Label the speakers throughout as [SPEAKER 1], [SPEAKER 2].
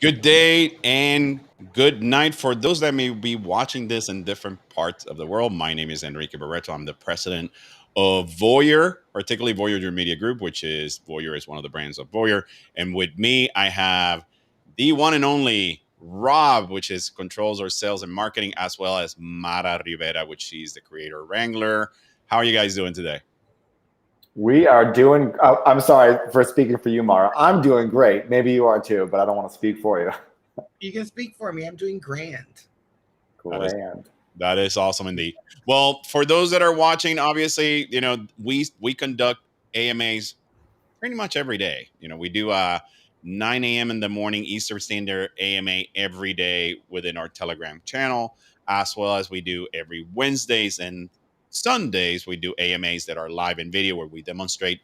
[SPEAKER 1] Good day and good night for those that may be watching this in different parts of the world. My name is Enrique Barreto. I'm the president of VOYR, particularly VOYR Media Group, which is VOYR is one of the brands of VOYR. And with me, I have the one and only Rob, which is controls our sales and marketing, as well as Mara Rivera, which she's the creator wrangler. How are you guys doing today?
[SPEAKER 2] We are doing, I'm sorry for speaking for you, Mara. I'm doing great. Maybe you are too, but I don't want to speak for you.
[SPEAKER 3] You can speak for me. I'm doing grand.
[SPEAKER 1] That is
[SPEAKER 2] Grand.
[SPEAKER 1] That is awesome indeed. Well, for those that are watching, obviously, we conduct AMAs pretty much every day. We do 9 a.m. in the morning Eastern Standard AMA every day within our Telegram channel, as well as we do every Wednesdays and Sundays. We do AMAs that are live in video where we demonstrate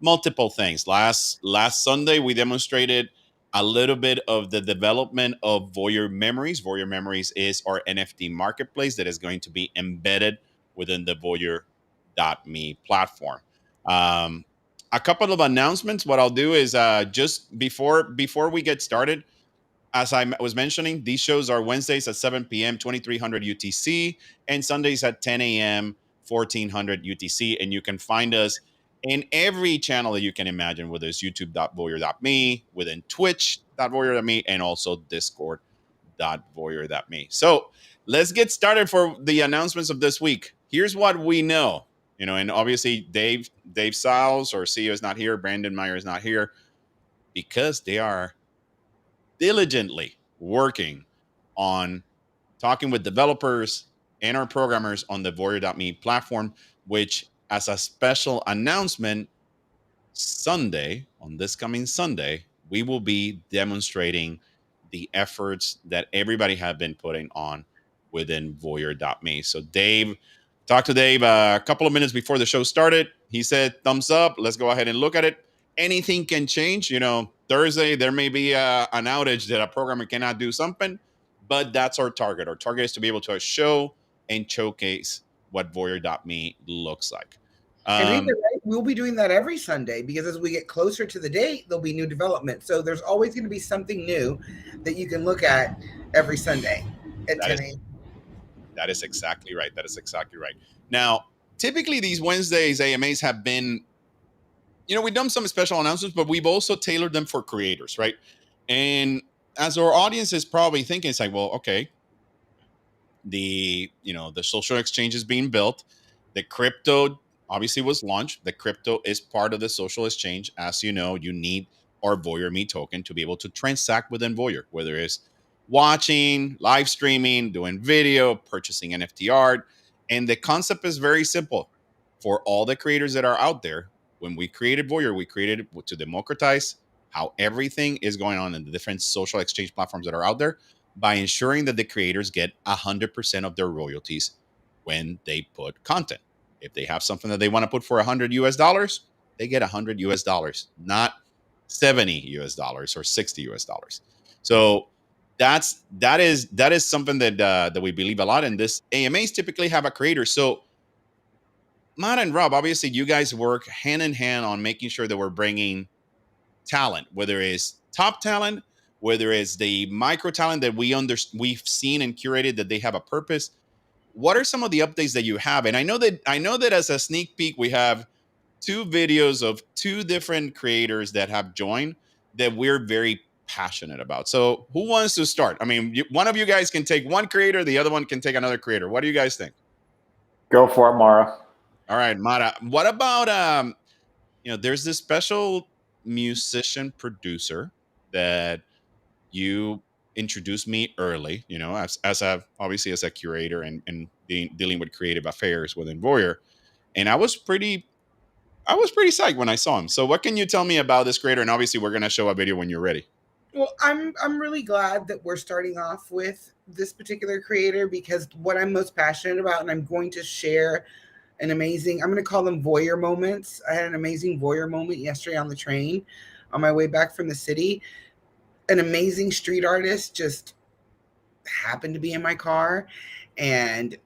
[SPEAKER 1] multiple things. Last Sunday we demonstrated a little bit of the development of VOYR Memories. VOYR Memories is our NFT marketplace that is going to be embedded within the VOYR.me platform. A couple of announcements. What I'll do is just before we get started, as I was mentioning, these shows are Wednesdays at 7 p.m. 2300 UTC and Sundays at 10 a.m. 1400 UTC. And you can find us in every channel that you can imagine, whether it's youtube.voyr.me, within twitch.voyr.me, and also discord.voyr.me. So let's get started for the announcements of this week. Here's what we know. And obviously Dave Siles, our CEO, is not here. Brandon Meyer is not here because they are diligently working on talking with developers and our programmers on the VOYR.me platform, which, as a special announcement, on this coming Sunday, we will be demonstrating the efforts that everybody have been putting on within VOYR.me. So talked to Dave a couple of minutes before the show started. He said, thumbs up, let's go ahead and look at it. Anything can change. Thursday, there may be an outage that a programmer cannot do something, but that's our target. Our target is to be able to show and showcase what VOYR.me looks like.
[SPEAKER 3] We'll be doing that every Sunday because as we get closer to the date, there'll be new development. So there's always going to be something new that you can look at every Sunday at 10 a.m.
[SPEAKER 1] That is exactly right. Now, typically these Wednesdays AMAs have been, we've done some special announcements, but we've also tailored them for creators, right? And as our audience is probably thinking, it's like, well, okay, the social exchange is being built. The crypto obviously was launched. The crypto is part of the social exchange. As you know, you need our VOYR.me token to be able to transact within VOYR, whether it's watching, live streaming, doing video, purchasing NFT art. And the concept is very simple. For all the creators that are out there, when we created VOYR, we created it to democratize how everything is going on in the different social exchange platforms that are out there by ensuring that the creators get 100% of their royalties when they put content. If they have something that they want to put for $100 US, they get $100 US, not $70 or $60 US. So that is something that we believe a lot in. This AMAs typically have a creator. So Matt and Rob, obviously you guys work hand in hand on making sure that we're bringing talent, whether it's top talent, whether it's the micro talent that we've seen and curated that they have a purpose. What are some of the updates that you have? And I know that as a sneak peek, we have 2 videos of 2 different creators that have joined that we're very passionate about. So who wants to start? I mean, one of you guys can take one creator, the other one can take another creator. What do you guys think?
[SPEAKER 2] Go for it, Mara.
[SPEAKER 1] All right, Mara. What about there's this special musician producer that you introduced me early, as a curator and dealing with creative affairs within VOYR. And I was pretty psyched when I saw him. So what can you tell me about this creator? And obviously we're going to show a video when you're ready.
[SPEAKER 3] Well, I'm really glad that we're starting off with this particular creator because what I'm most passionate about, and I'm going to share I'm going to call them VOYR moments. I had an amazing VOYR moment yesterday on the train on my way back from the city. An amazing street artist just happened to be in my car, and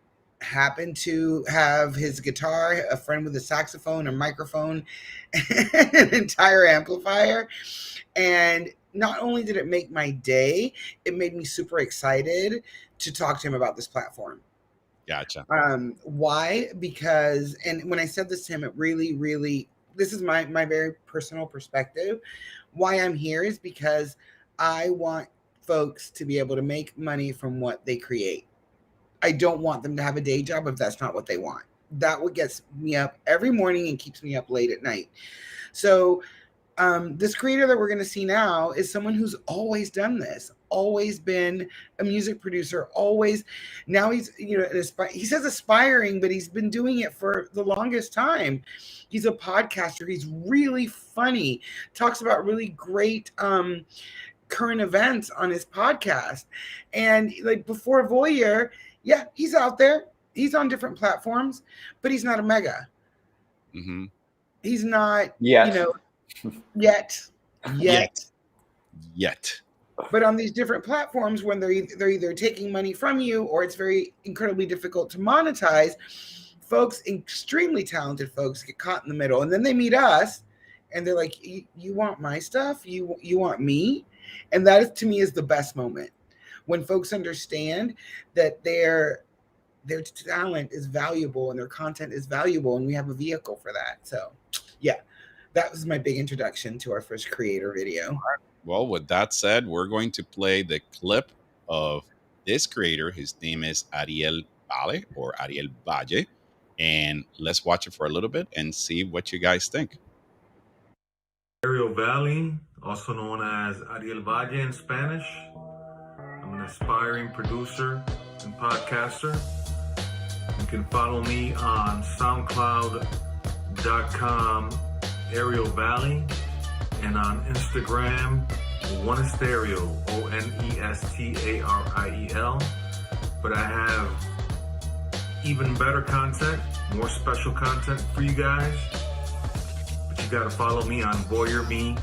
[SPEAKER 3] happened to have his guitar, a friend with a saxophone, a microphone, and an entire amplifier. And not only did it make my day, it made me super excited to talk to him about this platform.
[SPEAKER 1] Gotcha.
[SPEAKER 3] Why? Because, and when I said this to him, it really, really, this is my very personal perspective. Why I'm here is because I want folks to be able to make money from what they create. I don't want them to have a day job if that's not what they want. That what gets me up every morning and keeps me up late at night. So this creator that we're going to see now is someone who's always done this, always been a music producer, always. Now he's, you know, he says aspiring, but he's been doing it for the longest time. He's a podcaster. He's really funny, talks about really great current events on his podcast. And like before VOYR, yeah, he's out there. He's on different platforms, but he's not a mega.
[SPEAKER 1] Mm-hmm.
[SPEAKER 3] He's not,
[SPEAKER 2] Yet.
[SPEAKER 3] you know, yet. But on these different platforms, when they're either taking money from you or it's very incredibly difficult to monetize, folks, extremely talented folks, get caught in the middle. And then they meet us and they're like, you want my stuff? You want me? And that is, to me, is the best moment. When folks understand that their talent is valuable and their content is valuable, and we have a vehicle for that. So yeah, that was my big introduction to our first creator video.
[SPEAKER 1] Well, with that said, we're going to play the clip of this creator. His name is Ariel Valley or Ariel Valle. And let's watch it for a little bit and see what you guys think.
[SPEAKER 4] Ariel Valley, also known as Ariel Valle in Spanish. I'm an aspiring producer and podcaster. You can follow me on SoundCloud.com, Ariel Valley, and on Instagram, Onestariel, Onestariel. But I have even better content, more special content for you guys. But you gotta follow me on VOYR Me,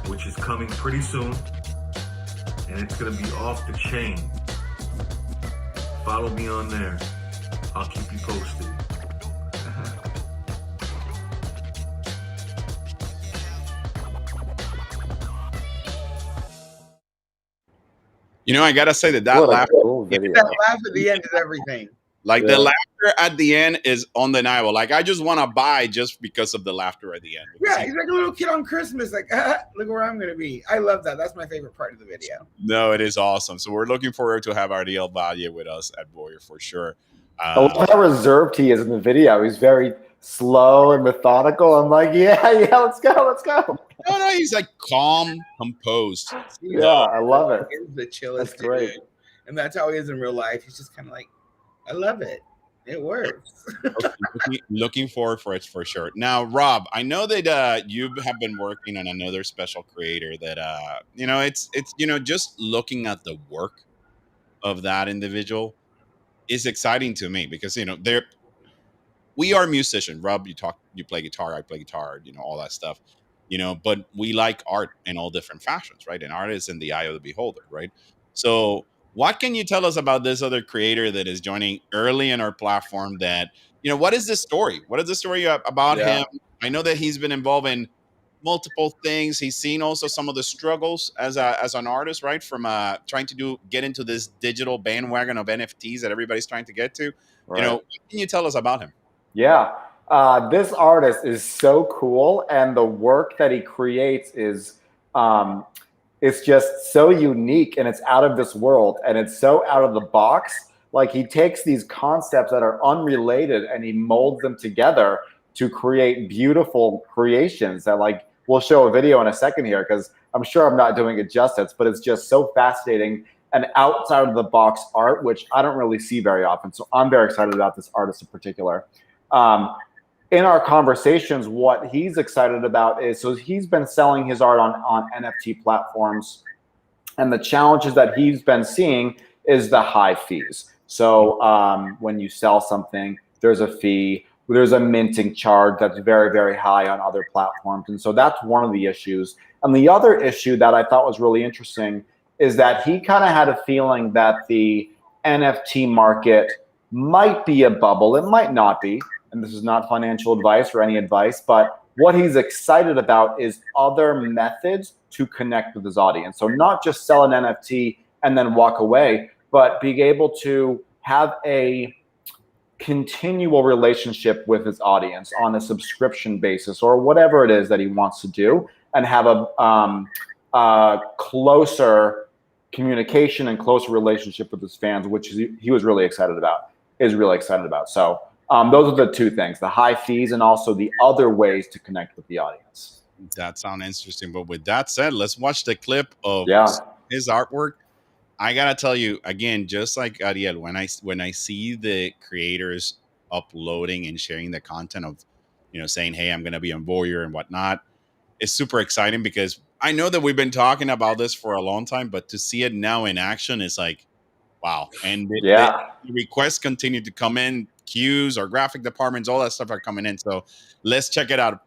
[SPEAKER 4] which is coming pretty soon. And it's gonna be off the chain. Follow me on there. I'll keep you posted.
[SPEAKER 1] You know, I gotta say that
[SPEAKER 2] What a
[SPEAKER 1] laughter,
[SPEAKER 2] cool video.
[SPEAKER 3] That laugh at the end is everything.
[SPEAKER 1] like
[SPEAKER 2] Yeah.
[SPEAKER 1] the laughter at the end is undeniable. Like I just want to buy just because of the laughter at the end.
[SPEAKER 3] Yeah, he's like a little kid on Christmas. Like, look where I'm going to be. I love that. That's my favorite part of the video.
[SPEAKER 1] No, it is awesome. So we're looking forward to have Ariel Valle with us at VOYR for sure.
[SPEAKER 2] I love how reserved he is in the video. He's very slow and methodical. I'm like, yeah, let's go.
[SPEAKER 1] No, he's like calm, composed.
[SPEAKER 2] Yeah, I love it.
[SPEAKER 3] He's the chillest
[SPEAKER 2] That's great.
[SPEAKER 3] dude. And that's how he is in real life. He's just kind of like, I love it. It works.
[SPEAKER 1] Looking forward for it for sure. Now, Rob, I know that you have been working on another special creator that it's just looking at the work of that individual is exciting to me because we are musicians. Rob, you play guitar, I play guitar, all that stuff. But we like art in all different fashions, right? And art is in the eye of the beholder, right? So what can you tell us about this other creator that is joining early in our platform that, what is this story? What is the story about him? I know that he's been involved in multiple things. He's seen also some of the struggles as an artist, right? From trying to get into this digital bandwagon of NFTs that everybody's trying to get to.
[SPEAKER 2] Right.
[SPEAKER 1] What can you tell us about him?
[SPEAKER 2] Yeah. This artist is so cool, and the work that he creates is it's just so unique, and it's out of this world, and it's so out of the box. Like, he takes these concepts that are unrelated and he molds them together to create beautiful creations that, like, we'll show a video in a second here because I'm sure I'm not doing it justice, but it's just so fascinating and outside of the box art, which I don't really see very often. So I'm very excited about this artist in particular. In our conversations, what he's excited about is, so he's been selling his art on NFT platforms, and the challenges that he's been seeing is the high fees. So when you sell something, there's a fee, there's a minting charge that's very, very high on other platforms. And so that's one of the issues. And the other issue that I thought was really interesting is that he kind of had a feeling that the NFT market might be a bubble. It might not be. And this is not financial advice or any advice, but what he's excited about is other methods to connect with his audience. So not just sell an NFT and then walk away, but being able to have a continual relationship with his audience on a subscription basis or whatever it is that he wants to do, and have a closer communication and closer relationship with his fans, which he was really excited about, is really excited about. So those are the two things, the high fees and also the other ways to connect with the audience.
[SPEAKER 1] That sounds interesting. But with that said, let's watch the clip of his artwork. I gotta tell you again, just like Ariel, when I see the creators uploading and sharing the content of, saying, "Hey, I'm gonna be on VOYR" and whatnot, it's super exciting because I know that we've been talking about this for a long time, but to see it now in action is like, wow. And the requests continue to come in, queues, our graphic departments, all that stuff are coming in. So let's check it out.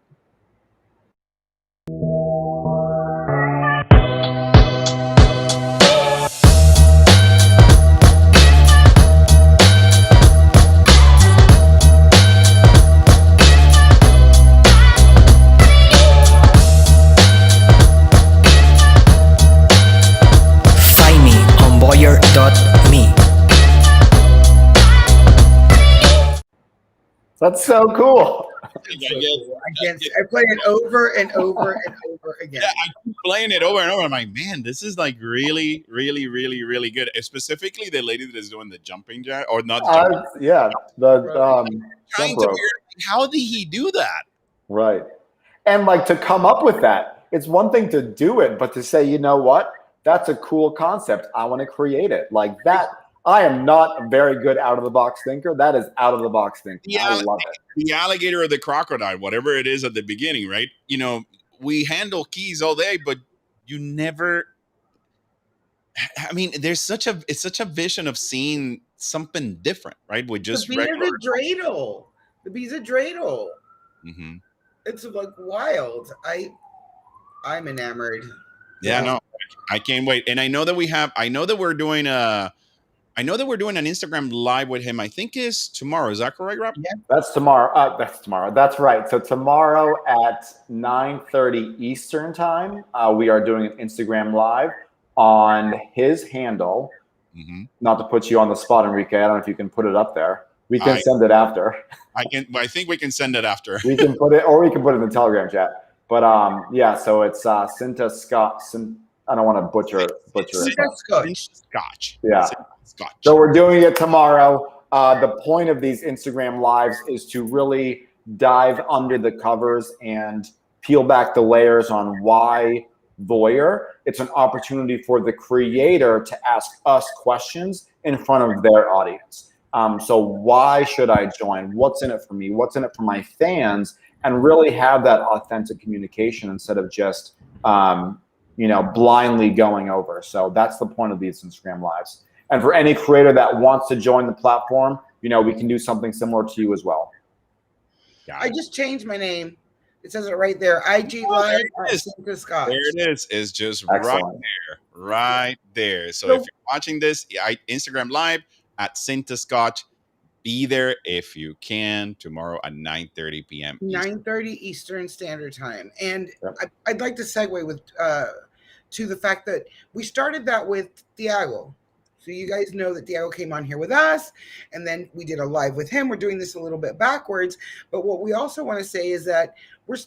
[SPEAKER 5] VOYR.me.
[SPEAKER 2] That's so cool.
[SPEAKER 3] I play it over and over and over again.
[SPEAKER 1] Yeah, I keep playing it over and over. I'm like, man, this is like really, really, really, really good. Specifically, the lady that is doing the jumping jack, or not the jumping.
[SPEAKER 2] Jump rope.
[SPEAKER 1] How did he do that?
[SPEAKER 2] Right. And like, to come up with that, it's one thing to do it, but to say, you know what? That's a cool concept. I want to create it. Like that. I am not a very good out of the box thinker. That is out of the box thinking. I love it.
[SPEAKER 1] The alligator or the crocodile, whatever it is at the beginning, right? We handle keys all day, but you never. I mean, it's such a vision of seeing something different, right? With just
[SPEAKER 3] the dreidel. The bee's a dreidel.
[SPEAKER 1] Mm-hmm.
[SPEAKER 3] It's like wild. I'm enamored.
[SPEAKER 1] Yeah, no, I can't wait. And I know that we're doing an Instagram live with him. I think is tomorrow. Is that correct, Rob?
[SPEAKER 2] Yeah, that's tomorrow. That's tomorrow. That's right. So tomorrow at 9:30 Eastern time, we are doing an Instagram live on his handle.
[SPEAKER 1] Mm-hmm.
[SPEAKER 2] Not to put you on the spot, Enrique. I don't know if you can put it up there. We can send it after.
[SPEAKER 1] I think we can send it after.
[SPEAKER 2] We can put it, or we can put it in the Telegram chat. But yeah, so it's Cinta Scott. I don't want to butcher it.
[SPEAKER 1] Scotch.
[SPEAKER 2] Yeah.
[SPEAKER 1] Scotch.
[SPEAKER 2] So we're doing it tomorrow. The point of these Instagram lives is to really dive under the covers and peel back the layers on why VOYR. It's an opportunity for the creator to ask us questions in front of their audience. So why should I join? What's in it for me? What's in it for my fans? And really have that authentic communication instead of just blindly going over. So that's the point of these Instagram lives. And for any creator that wants to join the platform, we can do something similar to you as well.
[SPEAKER 3] I just changed my name. It says it right there. IG Live.
[SPEAKER 1] There it is. It's just right there. So if you're watching this, Instagram Live at Cinta Scotch. Be there if you can tomorrow at 9:30 p.m.
[SPEAKER 3] 9:30 Eastern Standard Time. And I'd like to segue with to the fact that we started that with Thiago. So you guys know that Thiago came on here with us, and then we did a live with him. We're doing this a little bit backwards. But what we also want to say is that we're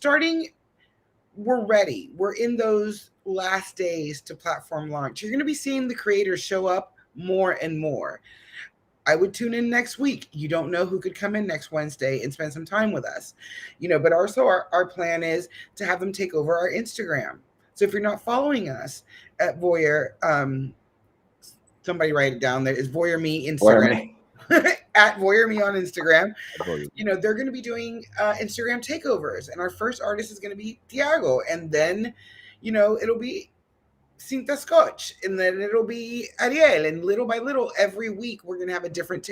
[SPEAKER 3] ready. We're in those last days to platform launch. You're going to be seeing the creators show up more and more. I would tune in next week. You don't know who could come in next Wednesday and spend some time with us, but also our plan is to have them take over our Instagram. So if you're not following us at VOYR, somebody write it down. There is VOYR Me Instagram. At VOYR Me on Instagram. They're going to be doing Instagram takeovers, and our first artist is going to be Thiago, and then, it'll be Cinta Scotch, and then it'll be Ariel, and little by little, every week we're going to have a different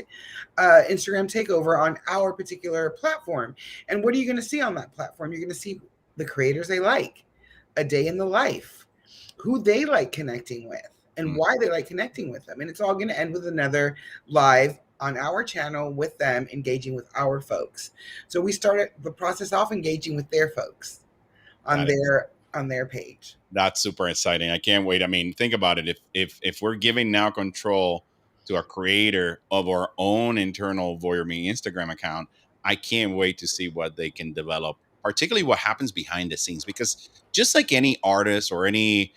[SPEAKER 3] Instagram takeover on our particular platform. And what are you going to see on that platform? You're going to see the creators they like, a day in the life, who they like connecting with, and why they like connecting with them. And it's all going to end with another live on our channel with them, engaging with our folks. So we started the process off engaging with their folks on their page.
[SPEAKER 1] That's super exciting. I can't wait. I mean, think about it. If we're giving now control to a creator of our own internal VOYR Me Instagram account, I can't wait to see what they can develop, particularly what happens behind the scenes. Because just like any artist or any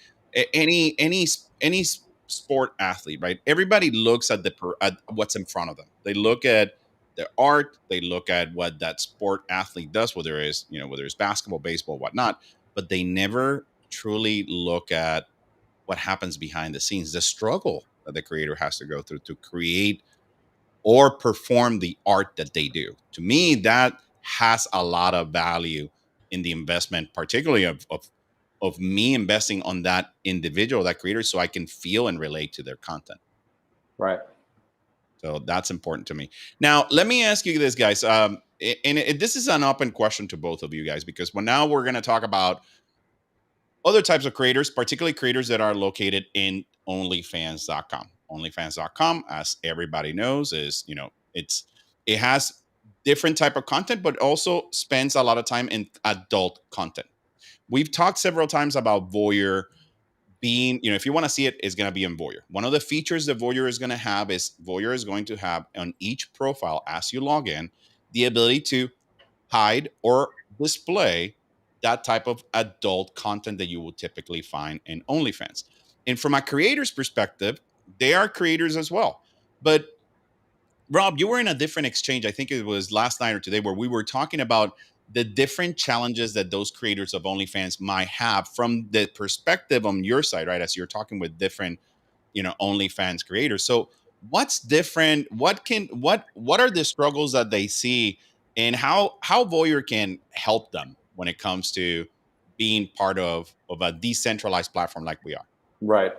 [SPEAKER 1] sport athlete, right? Everybody looks at at what's in front of them. They look at the art. They look at what that sport athlete does, whether it's basketball, baseball, whatnot. But they never truly look at what happens behind the scenes, the struggle that the creator has to go through to create or perform the art that they do. To me, that has a lot of value in the investment, particularly of me investing on that individual, that creator, so I can feel and relate to their content.
[SPEAKER 2] Right.
[SPEAKER 1] So that's important to me. Now, let me ask you this, guys. This is an open question to both of you guys, because now we're going to talk about other types of creators, particularly creators that are located in OnlyFans.com. OnlyFans.com, as everybody knows, is it has different type of content, but also spends a lot of time in adult content. We've talked several times about VOYR being, if you want to see it, it's going to be in VOYR. One of the features that VOYR is going to have is VOYR is going to have on each profile as you log in the ability to hide or display that type of adult content that you will typically find in OnlyFans. And from a creator's perspective, they are creators as well. But Rob, you were in a different exchange. I think it was last night or today, where we were talking about the different challenges that those creators of OnlyFans might have from the perspective on your side, right? As you're talking with different, OnlyFans creators. So what's different? What are the struggles that they see, and how VOYR can help them when it comes to being part of a decentralized platform like we are?
[SPEAKER 2] Right.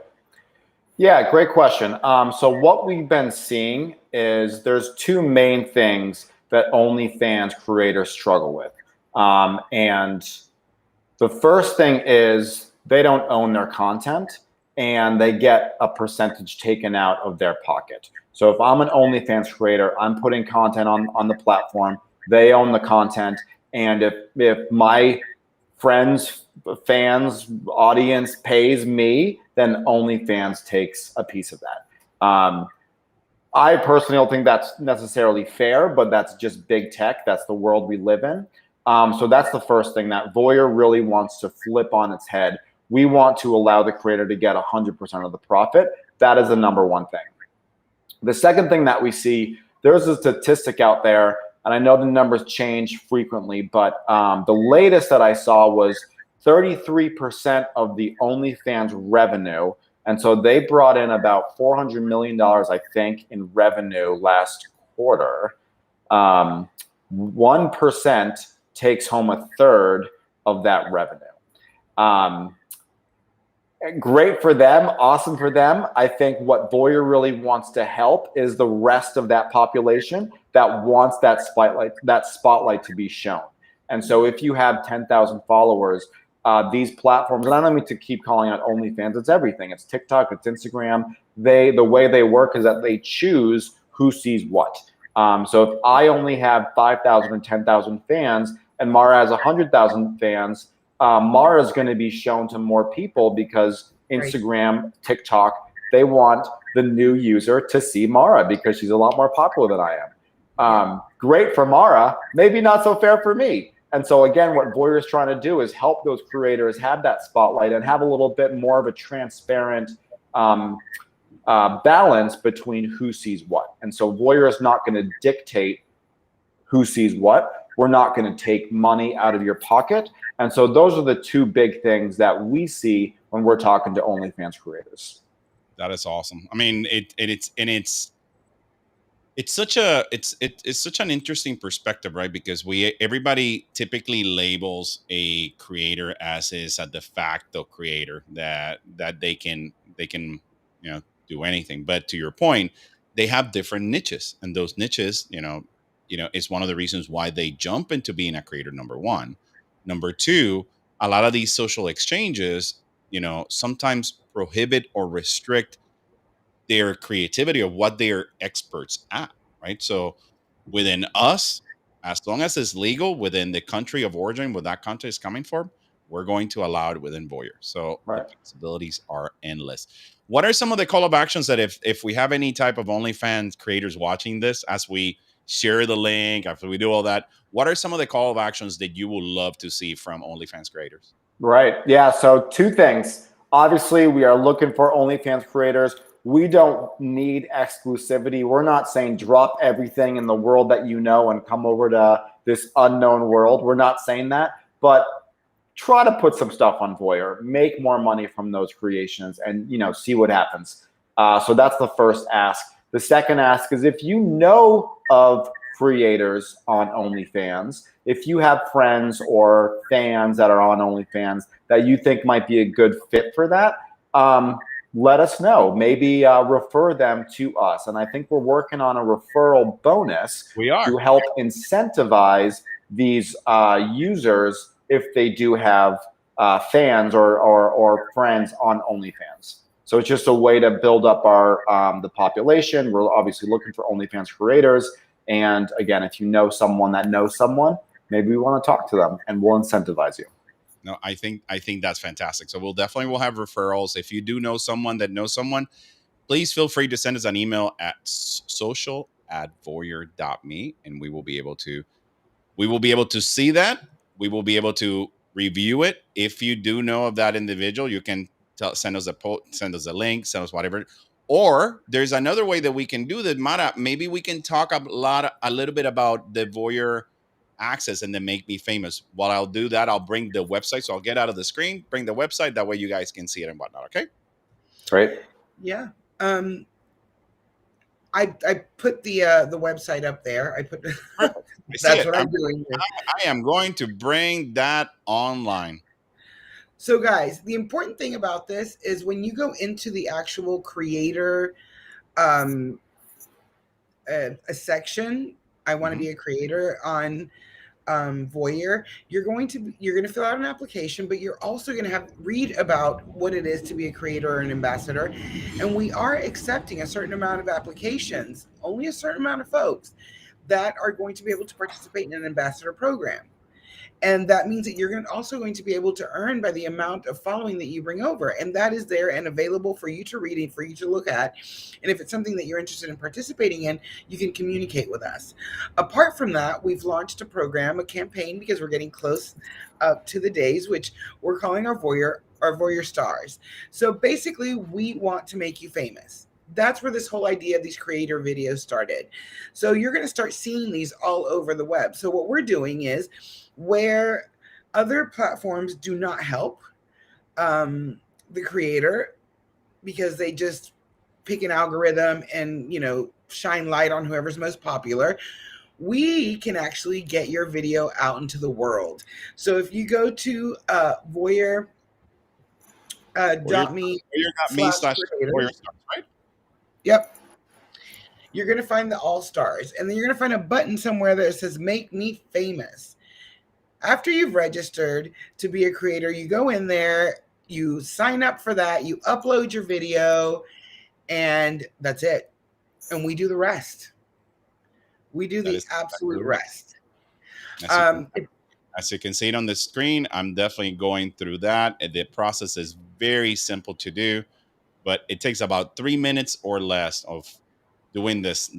[SPEAKER 2] Yeah, great question. So what we've been seeing is there's two main things that OnlyFans creators struggle with. And the first thing is they don't own their content, and they get a percentage taken out of their pocket. So if I'm an OnlyFans creator, I'm putting content on the platform, they own the content. And if my friends, fans, audience pays me, then OnlyFans takes a piece of that. I personally don't think that's necessarily fair, but that's just big tech. That's the world we live in. So that's the first thing that VOYR really wants to flip on its head. We want to allow the creator to get 100% of the profit. That is the number one thing. The second thing that we see, there's a statistic out there, and I know the numbers change frequently, but the latest that I saw was 33% of the OnlyFans revenue. And so they brought in about $400 million, I think, in revenue last quarter. 1% takes home a third of that revenue. Great for them, awesome for them. I think what VOYR really wants to help is the rest of that population that wants that spotlight to be shown. And so if you have 10,000 followers, these platforms, and I don't mean to keep calling out OnlyFans, it's everything. It's TikTok, it's Instagram. The way they work is that they choose who sees what. So if I only have 5,000 or 10,000 fans and Mara has 100,000 fans, Mara is going to be shown to more people because Instagram, TikTok, they want the new user to see Mara because she's a lot more popular than I am. Great for Mara, maybe not so fair for me. And so again, what VOYR is trying to do is help those creators have that spotlight and have a little bit more of a transparent balance between who sees what. And so VOYR is not going to dictate who sees what. We're not going to take money out of your pocket. And so those are the two big things that we see when we're talking to OnlyFans creators.
[SPEAKER 1] That is awesome. I mean, it's such an interesting perspective, right? Because everybody typically labels a creator as is a de facto creator that they can do anything. But to your point, they have different niches, and those niches, is one of the reasons why they jump into being a creator. Number one. Number two, a lot of these social exchanges, sometimes prohibit or restrict their creativity of what they're experts at, right? So within us, as long as it's legal within the country of origin where that content is coming from, we're going to allow it within VOYR. So the
[SPEAKER 2] Right.
[SPEAKER 1] possibilities are endless. What are some of the call of actions that if we have any type of OnlyFans creators watching this, as we share the link, after we do all that, what are some of the call of actions that you would love to see from OnlyFans creators?
[SPEAKER 2] Right. Yeah. So two things. Obviously, we are looking for OnlyFans creators. We don't need exclusivity. We're not saying drop everything in the world that you know and come over to this unknown world. We're not saying that, but try to put some stuff on VOYR, make more money from those creations, and see what happens. So that's the first ask. The second ask is if you know of creators on OnlyFans, if you have friends or fans that are on OnlyFans that you think might be a good fit for that, let us know. Maybe refer them to us. And I think we're working on a referral bonus to help incentivize these users if they do have fans or friends on OnlyFans. So it's just a way to build up our the population. We're obviously looking for OnlyFans creators. And again, if you know someone that knows someone, maybe we want to talk to them and we'll incentivize you.
[SPEAKER 1] No, I think that's fantastic. So we'll have referrals. If you do know someone that knows someone, please feel free to send us an email at social@voyr.me, and we will be able to see that. We will be able to review it. If you do know of that individual, you can send us a link, send us whatever. Or there's another way that we can do that, Mara. Maybe we can talk a little bit about the VOYR access and then make me famous. While I'll do that, I'll bring the website. So I'll get out of the screen, bring the website. That way you guys can see it and whatnot. Okay.
[SPEAKER 2] Great.
[SPEAKER 3] Yeah. I put the website up there. I put that's what I'm doing.
[SPEAKER 1] I am going to bring that online.
[SPEAKER 3] So guys, the important thing about this is when you go into the actual creator a section, I want to be a creator on VOYR, you're going to fill out an application, but you're also going to read about what it is to be a creator or an ambassador. And we are accepting a certain amount of applications, only a certain amount of folks that are going to be able to participate in an ambassador program. And that means that you're also going to be able to earn by the amount of following that you bring over. And that is there and available for you to read and for you to look at. And if it's something that you're interested in participating in, you can communicate with us. Apart from that, we've launched a program, a campaign, because we're getting close up to the days, which we're calling our VOYR stars. So basically, we want to make you famous. That's where this whole idea of these creator videos started. So you're going to start seeing these all over the web. So what we're doing is, where other platforms do not help the creator because they just pick an algorithm and shine light on whoever's most popular, we can actually get your video out into the world. So if you go to VOYR.me
[SPEAKER 1] VOYR.me/VOYR, right?
[SPEAKER 3] Yep. You're going to find the all stars, and then you're going to find a button somewhere that says make me famous. After you've registered to be a creator, you go in there, you sign up for that, you upload your video, and that's it. And we do the rest. We do the absolute rest.
[SPEAKER 1] As you can see it on the screen, I'm definitely going through that. The process is very simple to do, but it takes about 3 minutes or less of doing this,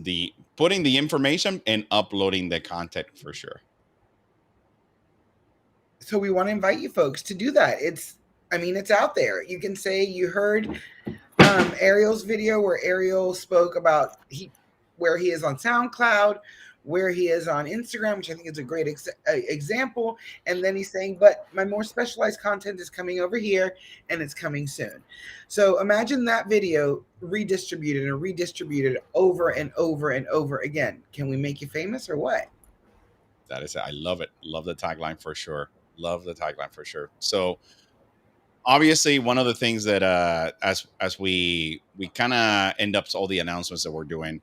[SPEAKER 1] putting the information and uploading the content for sure.
[SPEAKER 3] So we want to invite you folks to do that. It's out there. You can say you heard Ariel's video where Ariel spoke about where he is on SoundCloud, where he is on Instagram, which I think is a great example. And then he's saying, but my more specialized content is coming over here and it's coming soon. So imagine that video redistributed over and over and over again. Can we make you famous or what?
[SPEAKER 1] That is it. I love it. Love the tagline for sure. So obviously one of the things that as we kind of end up all the announcements that we're doing,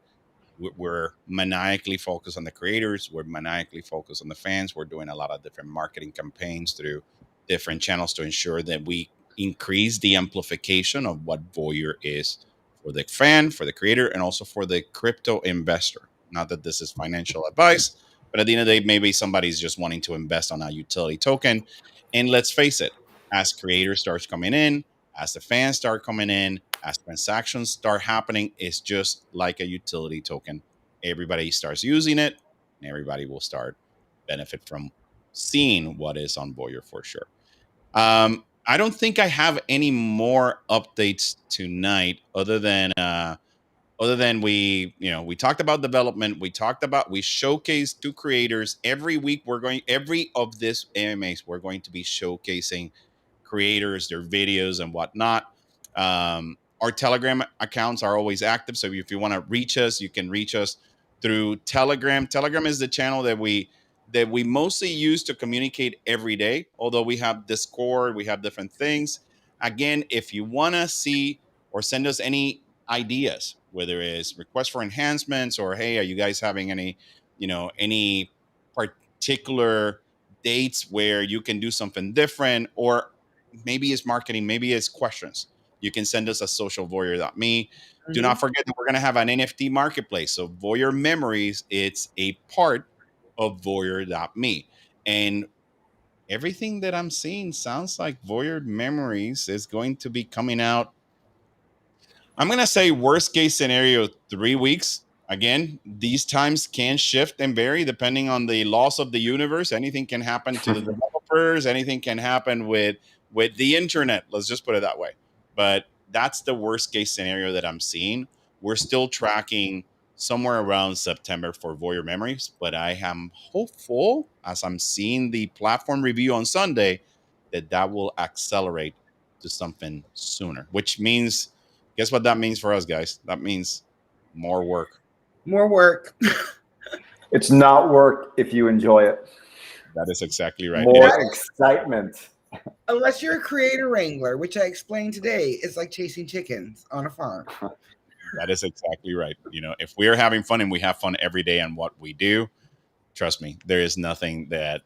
[SPEAKER 1] we're maniacally focused on the creators, we're maniacally focused on the fans. We're doing a lot of different marketing campaigns through different channels to ensure that we increase the amplification of what VOYR is for the fan, for the creator, and also for the crypto investor. Not that this is financial advice, but at the end of the day, maybe somebody's just wanting to invest on a utility token. And let's face it, as creators starts coming in, as the fans start coming in, as transactions start happening, it's just like a utility token. Everybody starts using it, and everybody will start benefit from seeing what is on VOYR for sure. I don't think I have any more updates tonight, other than we talked about development, we showcased two creators every week. Every of this AMAs, we're going to be showcasing creators, their videos and whatnot. Our Telegram accounts are always active, so if you want to reach us, you can reach us through Telegram. Telegram is the channel that we mostly use to communicate every day, although we have Discord, we have different things. Again, if you want to see or send us any ideas, whether it's requests for enhancements, or hey, are you guys having any particular dates where you can do something different, or maybe it's marketing, maybe it's questions, you can send us a social@voyr.me. Do not forget that we're going to have an NFT marketplace. So VOYR Memories, it's a part of voyr.me. And everything that I'm seeing sounds like VOYR Memories is going to be coming out. I'm going to say worst case scenario, 3 weeks. Again, these times can shift and vary depending on the loss of the universe. Anything can happen to the developers. Anything can happen with the internet. Let's just put it that way. But that's the worst case scenario that I'm seeing. We're still tracking somewhere around September for VOYR Memories, but I am hopeful, as I'm seeing the platform review on Sunday, that will accelerate to something sooner, which means, guess what that means for us, guys? That means more work.
[SPEAKER 3] More work.
[SPEAKER 2] It's not work if you enjoy it.
[SPEAKER 1] That is exactly right.
[SPEAKER 2] More excitement.
[SPEAKER 3] Unless you're a creator wrangler, which I explained today, is like chasing chickens on a farm.
[SPEAKER 1] That is exactly right. If we're having fun, and we have fun every day on what we do, trust me, there is nothing there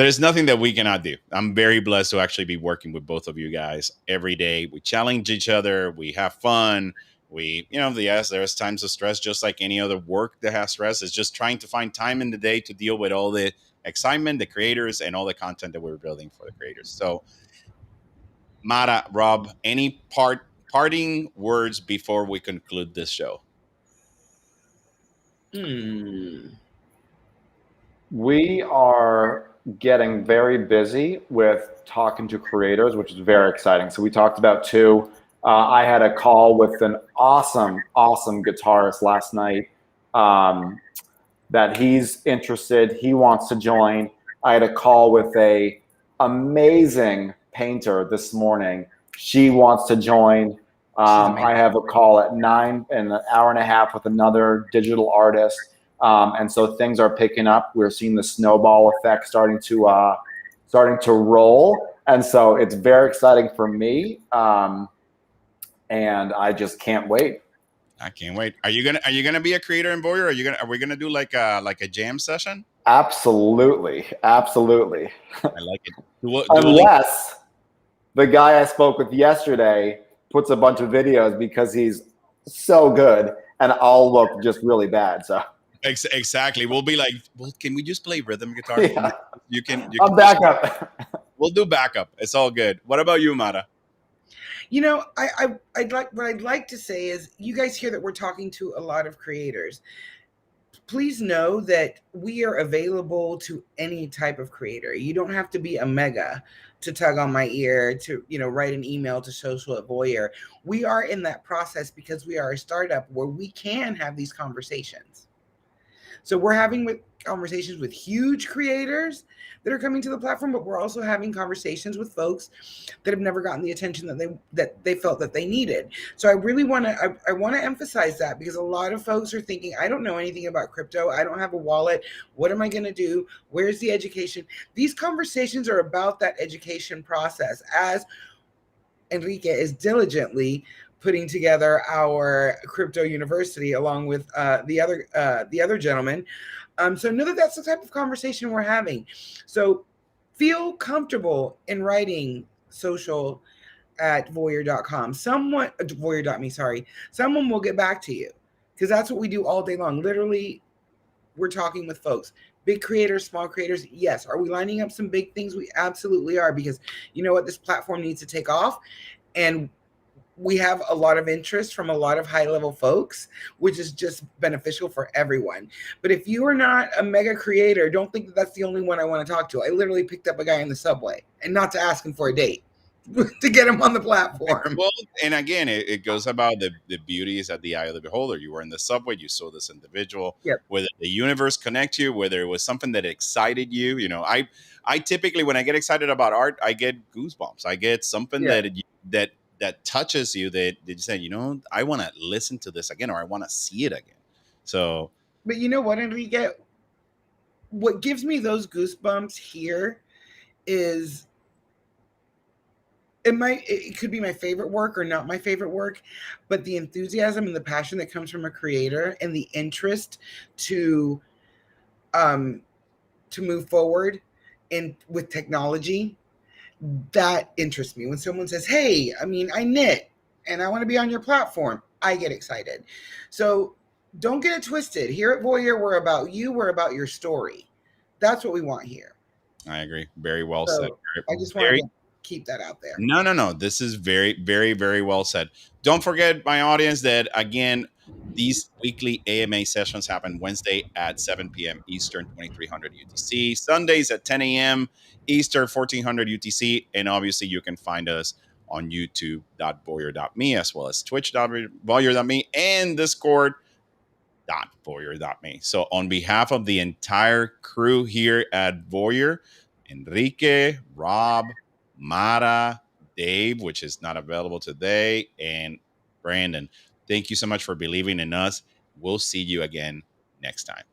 [SPEAKER 1] is nothing that we cannot do. I'm very blessed to actually be working with both of you guys every day. We challenge each other. We have fun. Yes, there's times of stress, just like any other work that has stress. It's just trying to find time in the day to deal with all the excitement, the creators, and all the content that we're building for the creators. So, Mara, Rob, any parting words before we conclude this show?
[SPEAKER 2] We are getting very busy with talking to creators, which is very exciting. So we talked about two. I had a call with an awesome guitarist last night that he's interested. He wants to join. I had a call with a amazing painter this morning. She wants to join. I have a call at 9 in an hour and a half with another digital artist. And so things are picking up. We're seeing the snowball effect starting to roll. And so it's very exciting for me. And I just can't wait.
[SPEAKER 1] I can't wait. Are you gonna be a creator in VOYR? Are we gonna do like a jam session?
[SPEAKER 2] Absolutely.
[SPEAKER 1] I like it.
[SPEAKER 2] Unless the guy I spoke with yesterday puts a bunch of videos, because he's so good, and I'll look just really bad. So
[SPEAKER 1] exactly, we'll be like, well, can we just play rhythm guitar?
[SPEAKER 2] Yeah.
[SPEAKER 1] You can
[SPEAKER 2] I'm back up.
[SPEAKER 1] We'll do backup. It's all good. What about you, Mara?
[SPEAKER 3] I'd like to say is, you guys hear that we're talking to a lot of creators. Please know that we are available to any type of creator. You don't have to be a mega to tug on my ear, to write an email to social@VOYR. We are in that process because we are a startup where we can have these conversations. So we're having conversations with huge creators that are coming to the platform, but we're also having conversations with folks that have never gotten the attention that they felt that they needed. So I really want to emphasize that, because a lot of folks are thinking, I don't know anything about crypto. I don't have a wallet. What am I going to do? Where's the education? These conversations are about that education process, as Enrique is diligently putting together our crypto university along with the other gentleman. So know that that's the type of conversation we're having. So feel comfortable in writing social@voyr.com. VOYR.me, sorry. Someone will get back to you. because that's what we do all day long. Literally, we're talking with folks, big creators, small creators. Yes. Are we lining up some big things? We absolutely are, because you know what? This platform needs to take off. And we have a lot of interest from a lot of high level folks, which is just beneficial for everyone. But if you are not a mega creator, don't think that that's the only one I want to talk to. I literally picked up a guy in the subway, and not to ask him for a date, to get him on the platform.
[SPEAKER 1] Well, and again, it goes about the beauty is at the eye of the beholder. You were in the subway, you saw this individual,
[SPEAKER 3] Yep.
[SPEAKER 1] whether the universe connect you, whether it was something that excited you. You know, I typically, when I get excited about art, I get goosebumps. I get something
[SPEAKER 3] Yeah.
[SPEAKER 1] that touches you, that you say, you know, I want to listen to this again, or I want to see it again. So,
[SPEAKER 3] But you know what, Enrique? What gives me those goosebumps here is it could be my favorite work or not my favorite work, but the enthusiasm and the passion that comes from a creator, and the interest to move forward and with technology, that interests me. When someone says, hey, I mean, I knit and I want to be on your platform, I get excited. So don't get it twisted. Here at VOYR, we're about you. We're about your story. That's what we want here.
[SPEAKER 1] I agree. Very well
[SPEAKER 3] So
[SPEAKER 1] said.
[SPEAKER 3] I just want to keep that out there.
[SPEAKER 1] No. This is very, very, very well said. Don't forget, my audience, that again, these weekly AMA sessions happen Wednesday at 7 p.m. Eastern, 2300 UTC, Sundays at 10 a.m. Eastern, 1400 UTC. And obviously, you can find us on youtube.voyr.me, as well as twitch.voyr.me, and discord.voyr.me. So on behalf of the entire crew here at VOYR, Enrique, Rob, Mara, Dave, which is not available today, and Brandon, thank you so much for believing in us. We'll see you again next time.